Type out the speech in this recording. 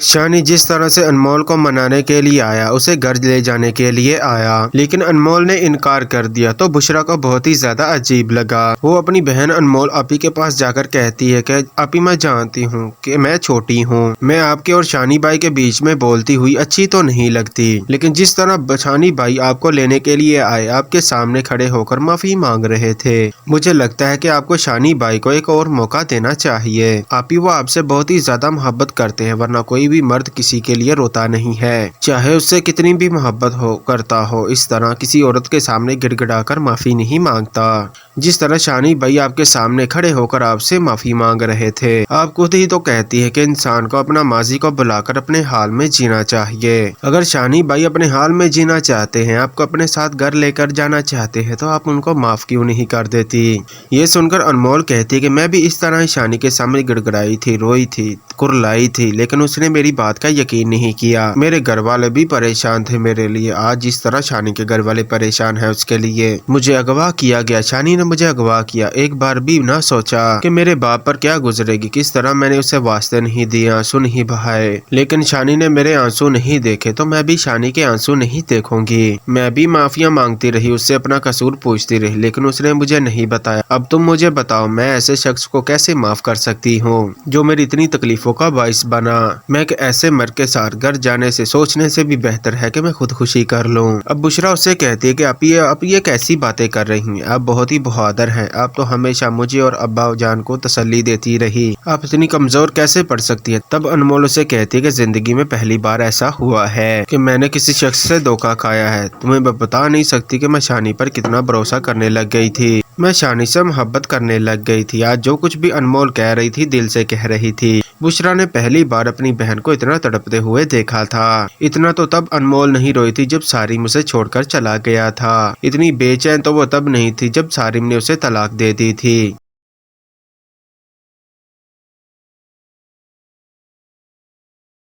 शानी जिस तरह से अनमोल को मनाने के लिए आया, उसे घर ले जाने के लिए आया, लेकिन अनमोल ने इनकार कर दिया तो बुशरा को बहुत ही ज्यादा अजीब लगा। वो अपनी बहन अनमोल अपी के पास जाकर कहती है कि अपी मैं जानती हूँ कि मैं छोटी हूँ, मैं आपके और शानी भाई के बीच में बोलती हुई अच्छी तो नहीं लगती, लेकिन जिस तरह शानी भाई आपको लेने के लिए आए, आपके सामने खड़े होकर माफी मांग रहे थे, मुझे लगता है कि आपको शानी भाई को एक और मौका देना चाहिए। आपी वो आपसे बहुत ही ज्यादा मोहब्बत करते हैं, वरना कोई भी मर्द किसी के लिए रोता नहीं है, चाहे उससे कितनी भी मोहब्बत हो करता हो। इस तरह किसी औरत के सामने गिड़गिड़ाकर माफी नहीं मांगता, जिस तरह शानी भाई आपके सामने खड़े होकर आपसे माफी मांग रहे थे। आप खुद ही तो कहती है कि इंसान को अपना माजी को बुलाकर अपने हाल में जीना चाहिए। अगर शानी भाई अपने हाल में जीना चाहते हैं, आपको अपने साथ घर लेकर जाना चाहते हैं, तो आप उनको माफ क्यों नहीं कर देती। ये सुनकर अनमोल कहती है कि मैं भी इस तरह शानी के सामने गिड़गिड़ाई थी, रोई थी, कुरलाई थी, लेकिन उसने मेरी बात का यकीन नहीं किया। मेरे घर वाले भी परेशान थे मेरे लिए, आज जिस तरह शानी के घर वाले परेशान है उसके लिए। मुझे अगवा किया गया, शानी ने मुझे अगवा किया, एक बार भी ना सोचा कि मेरे बाप पर क्या गुजरेगी, किस तरह मैंने उसे वास्ते नहीं दिए, आंसू नहीं बहाए, लेकिन शानी ने मेरे आंसू नहीं देखे, तो मैं भी शानी के आंसू नहीं देखूंगी। मैं भी माफिया मांगती रही, उससे अपना कसूर पूछती रही, लेकिन उसने मुझे नहीं बताया। अब तुम मुझे बताओ, मैं ऐसे शख्स को कैसे माफ कर सकती हूँ जो मेरी इतनी तकलीफों का बाइस बना। मैं एक ऐसे मर्द के साथ घर जाने से सोचने से भी बेहतर है कि मैं खुदकुशी कर लूं। अब बुशरा उससे कहती है कि आप ये कैसी बातें कर रही हैं, आप बहुत ही बहादुर हैं, आप तो हमेशा मुझे और अब्बा जान को तसल्ली देती रही, आप इतनी कमजोर कैसे पड़ सकती है। तब अनमोल उसे कहती है कि जिंदगी में पहली बार ऐसा हुआ है कि मैंने किसी शख्स से धोखा खाया है। तुम्हें बता नहीं सकती कि मैं शानी पर कितना भरोसा करने लग गई थी, मैं शानी से मोहब्बत करने लग गई थी। आज जो कुछ भी अनमोल कह रही थी दिल से कह रही थी। बुशरा ने पहली बार अपनी बहन को इतना तड़पते हुए देखा था। इतना तो तब अनमोल नहीं रोई थी जब सारिम उसे छोड़कर चला गया था, इतनी बेचैन तो वो तब नहीं थी जब सारिम ने उसे तलाक दे दी थी।